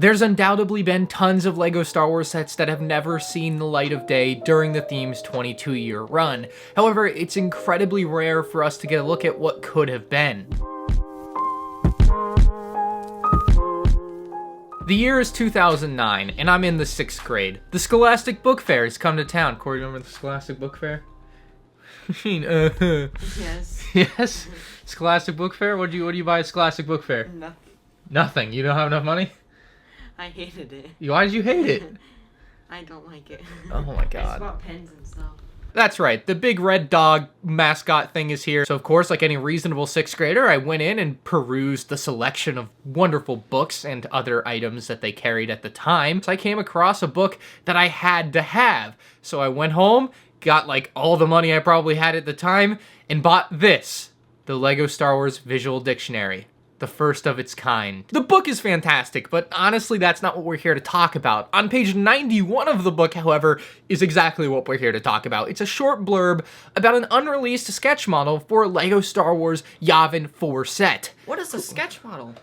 There's undoubtedly been tons of LEGO Star Wars sets that have never seen the light of day during the theme's 22-year run. However, it's incredibly rare for us to get a look at what could have been. The year is 2009, and I'm in the 6th grade. The Scholastic Book Fair has come to town. Corey, remember the Scholastic Book Fair? Yes. Yes? Scholastic Book Fair? What do you buy at Scholastic Book Fair? Nothing. Nothing. You don't have enough money? I hated it. Why did you hate it? I don't like it. Oh my I just god. bought pens and stuff. That's right, the big red dog mascot thing is here. So of course, like any reasonable 6th grader, I went in and perused the selection of wonderful books and other items that they carried at the time. So I came across a book that I had to have. So I went home, got like all the money I probably had at the time, and bought this, the LEGO Star Wars Visual Dictionary. The first of its kind. The book is fantastic, but honestly, that's not what we're here to talk about. On page 91 of the book, however, is exactly what we're here to talk about. It's a short blurb about an unreleased sketch model for LEGO Star Wars Yavin 4 set. What is a sketch model?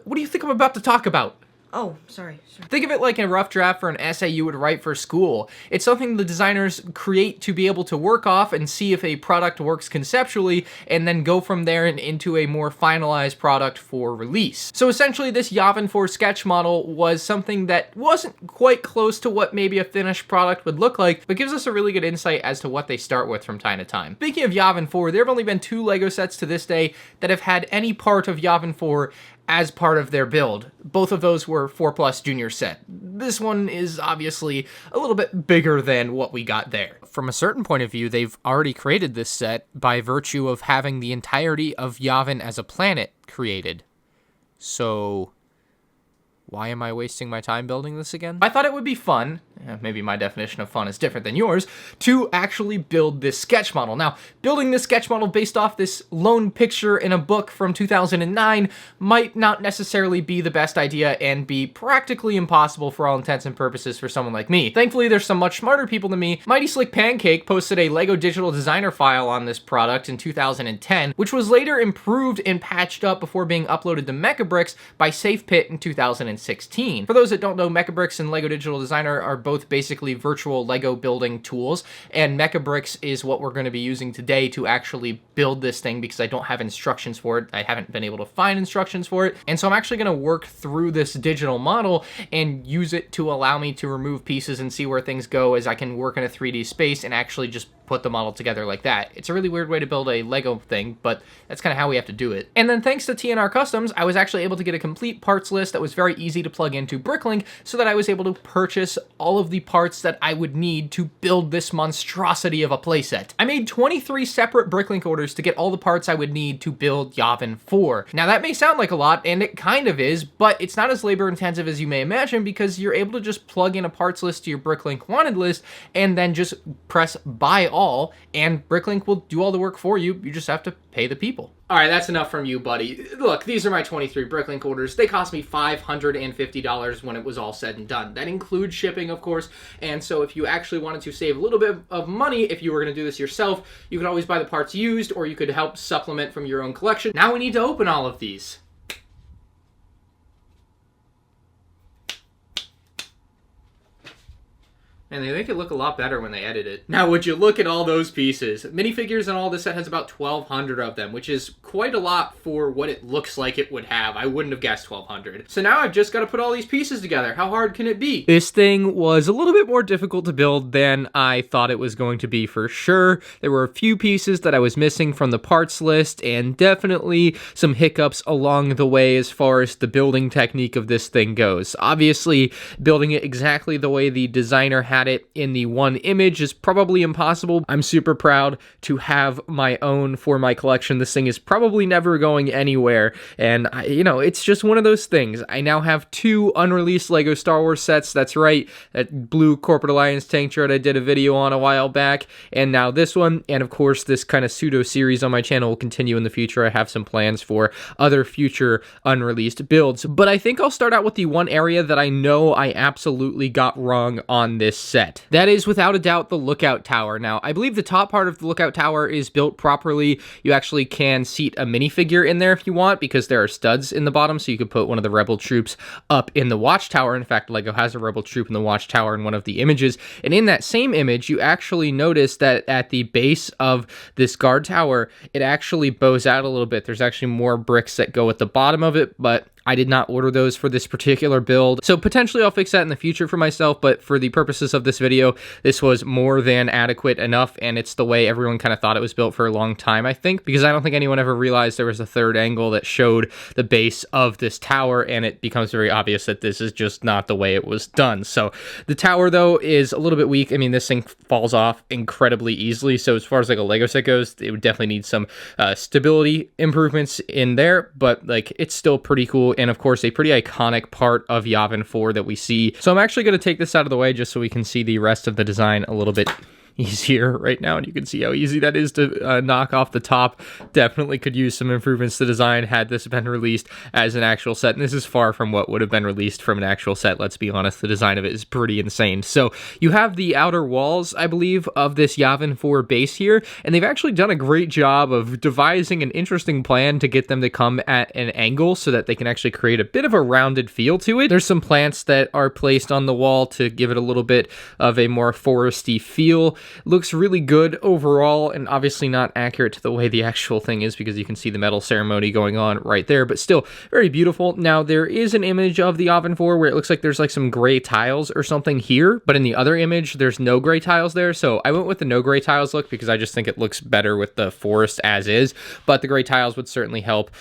What do you think I'm about to talk about? Oh, sorry. Think of it like a rough draft for an essay you would write for school. It's something the designers create to be able to work off and see if a product works conceptually, and then go from there and into a more finalized product for release. So essentially, this Yavin 4 sketch model was something that wasn't quite close to what maybe a finished product would look like, but gives us a really good insight as to what they start with from time to time. Speaking of Yavin 4, there have only been 2 LEGO sets to this day that have had any part of Yavin 4 as part of their build. Both of those were 4+ Junior set. This one is obviously a little bit bigger than what we got there. From a certain point of view, they've already created this set by virtue of having the entirety of Yavin as a planet created. So why am I wasting my time building this again? I thought it would be fun, maybe my definition of fun is different than yours, to actually build this sketch model. Now, building this sketch model based off this lone picture in a book from 2009 might not necessarily be the best idea and be practically impossible for all intents and purposes for someone like me. Thankfully, there's some much smarter people than me. Mighty Slick Pancake posted a LEGO Digital Designer file on this product in 2010, which was later improved and patched up before being uploaded to Mechabricks by SafePit in 2016. For those that don't know, Mechabricks and LEGO Digital Designer are both basically virtual LEGO building tools, and Mechabricks is what we're going to be using today to actually build this thing because I don't have instructions for it. I haven't been able to find instructions for it, and so I'm actually going to work through this digital model and use it to allow me to remove pieces and see where things go as I can work in a 3D space and actually just put the model together like that. It's a really weird way to build a LEGO thing, but that's kind of how we have to do it. And then thanks to TNR Customs, I was actually able to get a complete parts list that was very easy to plug into Bricklink so that I was able to purchase all of the parts that I would need to build this monstrosity of a playset. I made 23 separate Bricklink orders to get all the parts I would need to build Yavin 4. Now that may sound like a lot, and it kind of is, but it's not as labor intensive as you may imagine because you're able to just plug in a parts list to your Bricklink wanted list and then just press buy all, and Bricklink will do all the work for you. You just have to pay the people. All right, that's enough from you, buddy. Look, these are my 23 Bricklink orders. They cost me $550 when it was all said and done. That includes shipping, of course, and so if you actually wanted to save a little bit of money, if you were going to do this yourself, you could always buy the parts used, or you could help supplement from your own collection. Now we need to open all of these. And they make it look a lot better when they edit it. Now, would you look at all those pieces? Minifigures and all this set has about 1,200 of them, which is quite a lot for what it looks like it would have. I wouldn't have guessed 1,200. So now I've just got to put all these pieces together. How hard can it be? This thing was a little bit more difficult to build than I thought it was going to be for sure. There were a few pieces that I was missing from the parts list, and definitely some hiccups along the way as far as the building technique of this thing goes. Obviously, building it exactly the way the designer had it in the one image is probably impossible. I'm super proud to have my own for my collection. This thing is probably never going anywhere, and it's just one of those things. I now have 2 unreleased LEGO Star Wars sets. That's right, that blue Corporate Alliance tank chart I did a video on a while back, and now this one, and of course this kind of pseudo series on my channel will continue in the future. I have some plans for other future unreleased builds, but I think I'll start out with the one area that I know I absolutely got wrong on this set. That is without a doubt the lookout tower. Now, I believe the top part of the lookout tower is built properly. You actually can seat a minifigure in there if you want, because there are studs in the bottom, so you could put one of the rebel troops up in the watchtower. In fact, LEGO has a rebel troop in the watchtower in one of the images. And in that same image, you actually notice that at the base of this guard tower, it actually bows out a little bit. There's actually more bricks that go at the bottom of it, but I did not order those for this particular build. So potentially I'll fix that in the future for myself, but for the purposes of this video, this was more than adequate enough, and it's the way everyone kind of thought it was built for a long time, I think, because I don't think anyone ever realized there was a third angle that showed the base of this tower, and it becomes very obvious that this is just not the way it was done. So the tower, though, is a little bit weak. I mean, this thing falls off incredibly easily, so as far as like a LEGO set goes, it would definitely need some stability improvements in there, but like it's still pretty cool. And of course, a pretty iconic part of Yavin 4 that we see. So I'm actually going to take this out of the way just so we can see the rest of the design a little bit easier right now, and you can see how easy that is to knock off the top. Definitely could use some improvements to design had this been released as an actual set, and this is far from what would have been released from an actual set. Let's be honest, the design of it is pretty insane. So you have the outer walls, I believe, of this Yavin 4 base here, and they've actually done a great job of devising an interesting plan to get them to come at an angle so that they can actually create a bit of a rounded feel to it. There's some plants that are placed on the wall to give it a little bit of a more foresty feel. Looks really good overall, and obviously not accurate to the way the actual thing is, because you can see the medal ceremony going on right there, but still very beautiful. Now, there is an image of the Yavin 4 where it looks like there's like some gray tiles or something here, but in the other image, there's no gray tiles there, so I went with the no gray tiles look because I just think it looks better with the forest as is, but the gray tiles would certainly help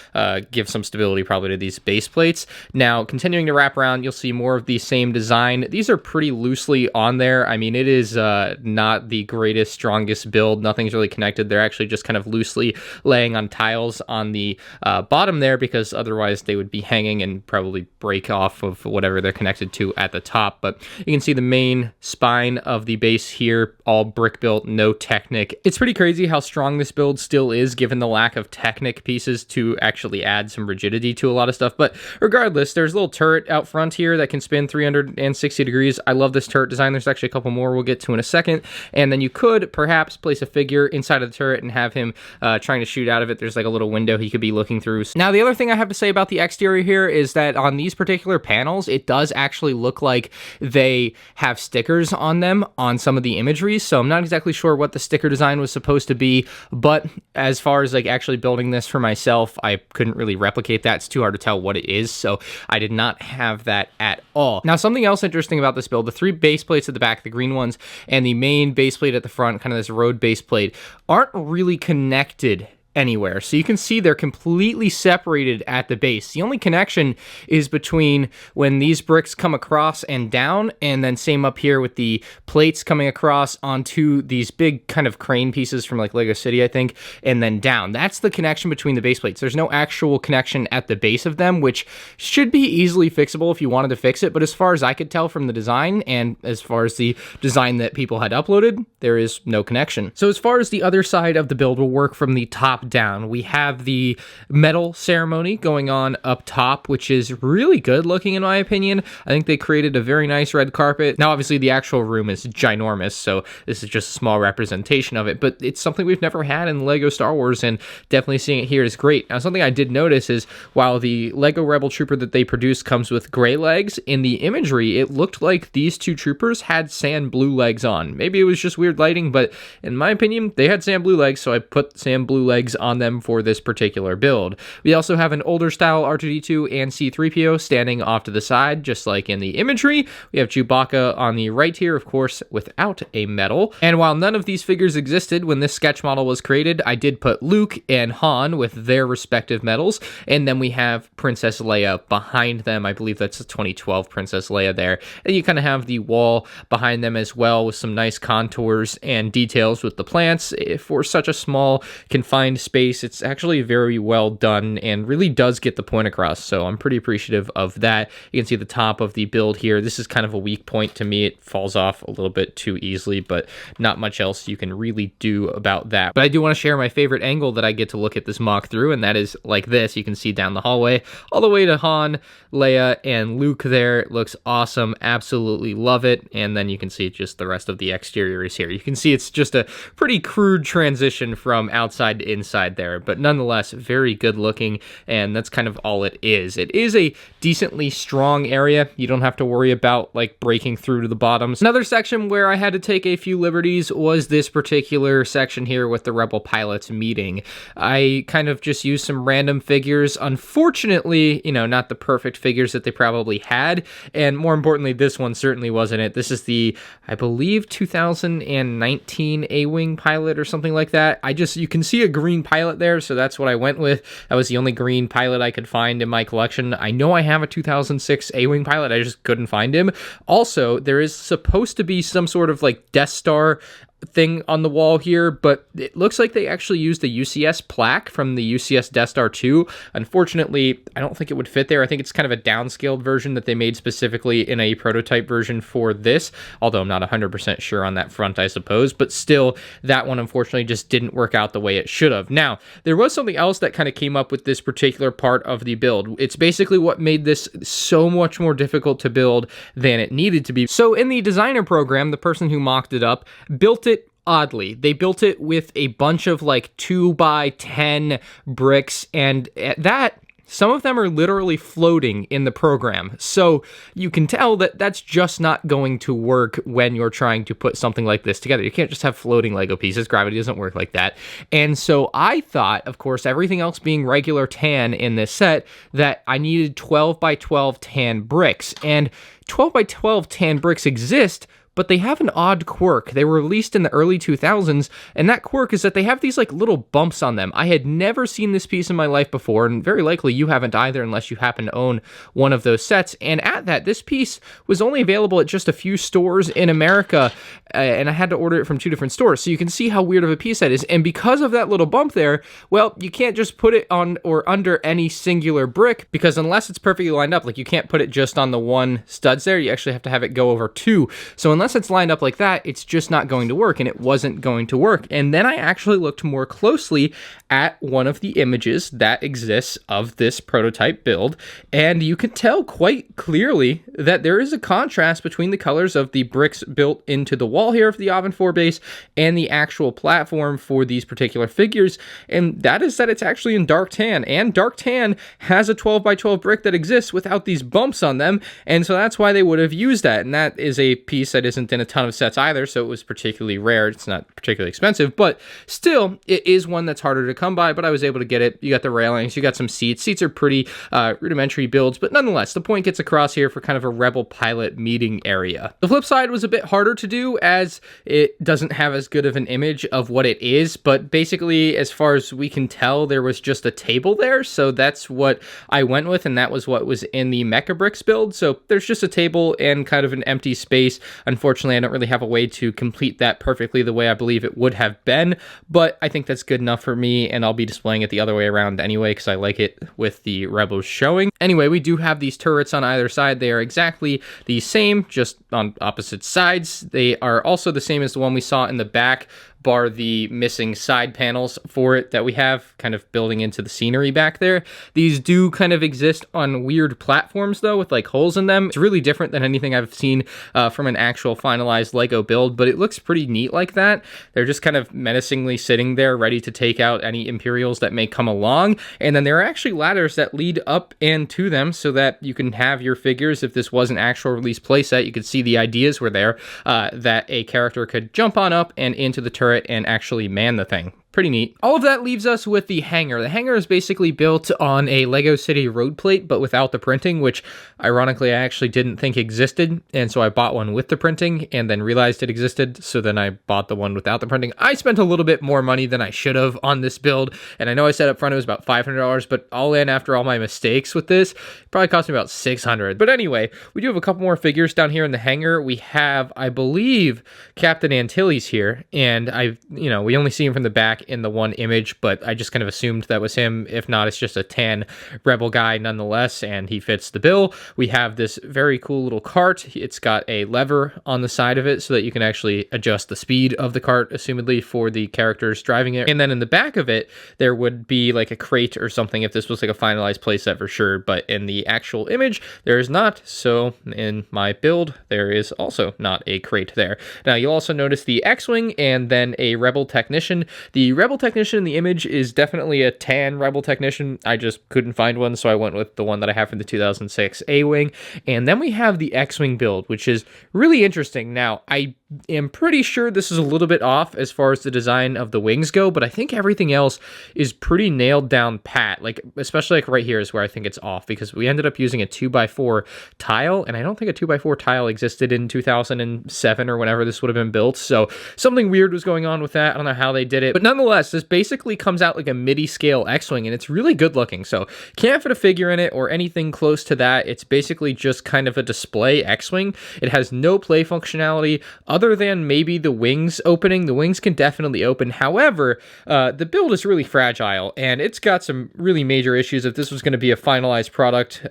give some stability probably to these base plates. Now, continuing to wrap around, you'll see more of the same design. These are pretty loosely on there. I mean, it is not the greatest, strongest build. Nothing's really connected. They're actually just kind of loosely laying on tiles on the bottom there, because otherwise they would be hanging and probably break off of whatever they're connected to at the top. But you can see the main spine of the base here, all brick built, no Technic. It's pretty crazy how strong this build still is, given the lack of Technic pieces to actually add some rigidity to a lot of stuff. But regardless, there's a little turret out front here that can spin 360 degrees. I love this turret design. There's actually a couple more we'll get to in a second. And then you could perhaps place a figure inside of the turret and have him trying to shoot out of it. There's like a little window he could be looking through. Now, the other thing I have to say about the exterior here is that on these particular panels, it does actually look like they have stickers on them on some of the imagery. So I'm not exactly sure what the sticker design was supposed to be, but as far as like actually building this for myself, I couldn't really replicate that. It's too hard to tell what it is, so I did not have that at all. Now, something else interesting about this build, the three base plates at the back, the green ones, and the main base plate at the front, kind of this road base plate, aren't really connected anywhere. So you can see they're completely separated at the base. The only connection is between when these bricks come across and down, and then same up here with the plates coming across onto these big kind of crane pieces from like Lego City, I think, and then down. That's the connection between the base plates. There's no actual connection at the base of them, which should be easily fixable if you wanted to fix it. But as far as I could tell from the design, and as far as the design that people had uploaded, there is no connection. So as far as the other side of the build will work from the top down, we have the medal ceremony going on up top, which is really good looking in my opinion. I think they created a very nice red carpet. Now obviously the actual room is ginormous, so this is just a small representation of it, but it's something we've never had in LEGO Star Wars, and definitely seeing it here is great. Now something I did notice is while the LEGO Rebel Trooper that they produced comes with gray legs, in the imagery it looked like these two troopers had sand blue legs on. Maybe it was just weird lighting, but in my opinion they had sand blue legs, so I put sand blue legs on them for this particular build. We also have an older style R2-D2 and C-3PO standing off to the side, just like in the imagery. We have Chewbacca on the right here, of course, without a medal. And while none of these figures existed when this sketch model was created, I did put Luke and Han with their respective medals, and then we have Princess Leia behind them. I believe that's a 2012 Princess Leia there. And you kind of have the wall behind them as well with some nice contours and details with the plants for such a small, confined confined space. It's actually very well done and really does get the point across, so I'm pretty appreciative of that. You can see the top of the build here. This is kind of a weak point to me. It falls off a little bit too easily, but not much else you can really do about that. But I do want to share my favorite angle that I get to look at this mock through, and that is like this. You can see down the hallway all the way to Han, Leia, and Luke there. It looks awesome. Absolutely love it. And then you can see just the rest of the exterior is here. You can see it's just a pretty crude transition from outside to inside there, but nonetheless, very good looking, and that's kind of all it is. It is a decently strong area. You don't have to worry about like breaking through to the bottoms. Another section where I had to take a few liberties was this particular section here with the Rebel pilots meeting. I kind of just used some random figures. Unfortunately, you know, not the perfect figures that they probably had, and more importantly, this one certainly wasn't it. This is the, I believe, 2019 A-Wing pilot or something like that. You can see a green pilot there, so that's what I went with. That was the only green pilot I could find in my collection. I know I have a 2006 A-Wing pilot, I just couldn't find him. Also, there is supposed to be some sort of like Death Star thing on the wall here, but it looks like they actually used the UCS plaque from the UCS Death Star 2. Unfortunately, I don't think it would fit there. I think it's kind of a downscaled version that they made specifically in a prototype version for this, although I'm not 100% sure on that front, I suppose, but still, that one unfortunately just didn't work out the way it should have. Now, there was something else that kind of came up with this particular part of the build. It's basically what made this so much more difficult to build than it needed to be. So in the designer program, the person who mocked it up built it oddly. They built it with a bunch of like 2x10 bricks, and at that, some of them are literally floating in the program. So you can tell that that's just not going to work when you're trying to put something like this together. You can't just have floating Lego pieces. Gravity doesn't work like that. And so I thought, of course, everything else being regular tan in this set, that I needed 12x12 tan bricks. And 12x12 tan bricks exist, but they have an odd quirk. They were released in the early 2000s, and that quirk is that they have these like little bumps on them. I had never seen this piece in my life before, and very likely you haven't either unless you happen to own one of those sets. And at that, this piece was only available at just a few stores in America, and I had to order it from 2 different stores. So you can see how weird of a piece that is. And because of that little bump there, well, you can't just put it on or under any singular brick, because unless it's perfectly lined up, like you can't put it just on the one studs there, you actually have to have it go over 2. So unless it's lined up like that, it's just not going to work, and it wasn't going to work. And then I actually looked more closely at one of the images that exists of this prototype build, and you can tell quite clearly that there is a contrast between the colors of the bricks built into the wall here of the Yavin 4 base and the actual platform for these particular figures, and that is that it's actually in dark tan, and dark tan has a 12x12 brick that exists without these bumps on them, and so that's why they would have used that. And that is a piece that isn't in a ton of sets either, so it was particularly rare. It's not particularly expensive, but still, it is one that's harder to come by, but I was able to get it. You got the railings, you got some seats. Seats are pretty rudimentary builds, but nonetheless, the point gets across here for kind of a Rebel pilot meeting area. The flip side was a bit harder to do, as it doesn't have as good of an image of what it is, but basically, as far as we can tell, there was just a table there, so that's what I went with, and that was what was in the Mecha Bricks build. So there's just a table and kind of an empty space. Unfortunately, I don't really have a way to complete that perfectly the way I believe it would have been, but I think that's good enough for me, and I'll be displaying it the other way around anyway, because I like it with the Rebels showing. Anyway, we do have these turrets on either side. They are exactly the same, just on opposite sides. They are also the same as the one we saw in the back, bar the missing side panels for it that we have kind of building into the scenery back there. These do kind of exist on weird platforms though, with like holes in them. It's really different than anything I've seen from an actual finalized Lego build, but it looks pretty neat like that. They're just kind of menacingly sitting there ready to take out any Imperials that may come along. And then there are actually ladders that lead up and to them so that you can have your figures. If this was an actual release playset, you could see the ideas were there, that a character could jump on up and into the turret and actually man the thing. Pretty neat. All of that leaves us with the hangar. The hangar is basically built on a Lego City road plate, but without the printing, which ironically I actually didn't think existed, and so I bought one with the printing and then realized it existed, so then I bought the one without the printing. I spent a little bit more money than I should have on this build, and I know I said up front it was about $500, but all in after all my mistakes with this, it probably cost me about $600. But anyway, we do have a couple more figures down here in the hangar. We have, I believe, Captain Antilles here, and we only see him from the back in the one image, but I just kind of assumed that was him. If not, it's just a tan Rebel guy nonetheless, and he fits the bill. We have this very cool little cart. It's got a lever on the side of it so that you can actually adjust the speed of the cart, assumedly, for the characters driving it. And then in the back of it, there would be like a crate or something if this was like a finalized playset for sure, but in the actual image, there is not. So in my build, there is also not a crate there. Now, you'll also notice the X-Wing and then a Rebel Technician. The Rebel Technician in the image is definitely a tan Rebel Technician. I just couldn't find one, so I went with the one that I have from the 2006 A-Wing. And then we have the X-Wing build, which is really interesting. Now, I am pretty sure this is a little bit off as far as the design of the wings go, but I think everything else is pretty nailed down pat. Like, especially like right here is where I think it's off, because we ended up using a 2x4 tile, and I don't think a 2x4 tile existed in 2007 or whenever this would have been built, so something weird was going on with that. I don't know how they did it, but nonetheless, this basically comes out like a MIDI scale X-Wing, and it's really good looking, so can't fit a figure in it or anything close to that. It's basically just kind of a display X-Wing. It has no play functionality other than maybe the wings opening. The wings can definitely open. However, the build is really fragile, and it's got some really major issues. If this was going to be a finalized product,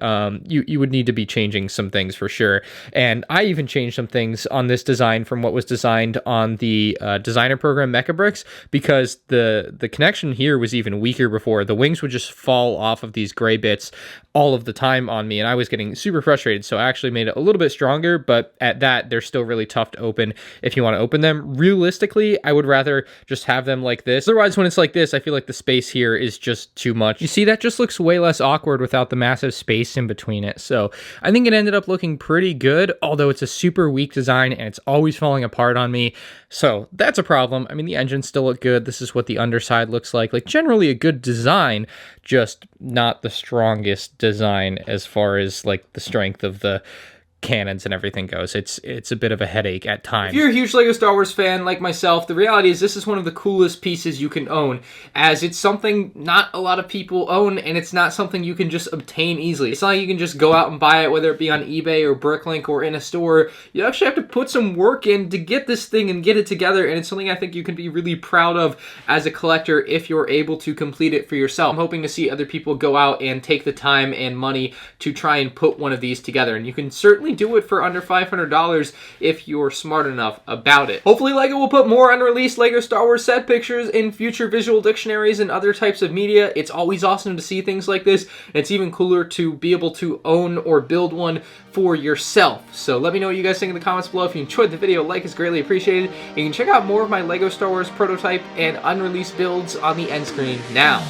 you would need to be changing some things for sure. And I even changed some things on this design from what was designed on the designer program Mechabricks, because the connection here was even weaker before. The wings would just fall off of these gray bits all of the time on me, and I was getting super frustrated, so I actually made it a little bit stronger, but at that, they're still really tough to open if you want to open them. Realistically, I would rather just have them like this. Otherwise, when it's like this, I feel like the space here is just too much. You see, that just looks way less awkward without the massive space in between it, so I think it ended up looking pretty good, although it's a super weak design, and it's always falling apart on me, so that's a problem. I mean, the engines still look good. This is what the underside looks like generally a good design, just not the strongest design as far as like the strength of the cannons and everything goes. It's a bit of a headache at times. If you're a huge LEGO Star Wars fan like myself, the reality is this is one of the coolest pieces you can own, as it's something not a lot of people own, and it's not something you can just obtain easily. It's not like you can just go out and buy it, whether it be on eBay or Bricklink or in a store. You actually have to put some work in to get this thing and get it together, and it's something I think you can be really proud of as a collector if you're able to complete it for yourself. I'm hoping to see other people go out and take the time and money to try and put one of these together, and you can certainly do it for under $500 if you're smart enough about it. Hopefully LEGO will put more unreleased LEGO Star Wars set pictures in future visual dictionaries and other types of media. It's always awesome to see things like this, and it's even cooler to be able to own or build one for yourself. So let me know what you guys think in the comments below. If you enjoyed the video, like is greatly appreciated. You can check out more of my LEGO Star Wars prototype and unreleased builds on the end screen now.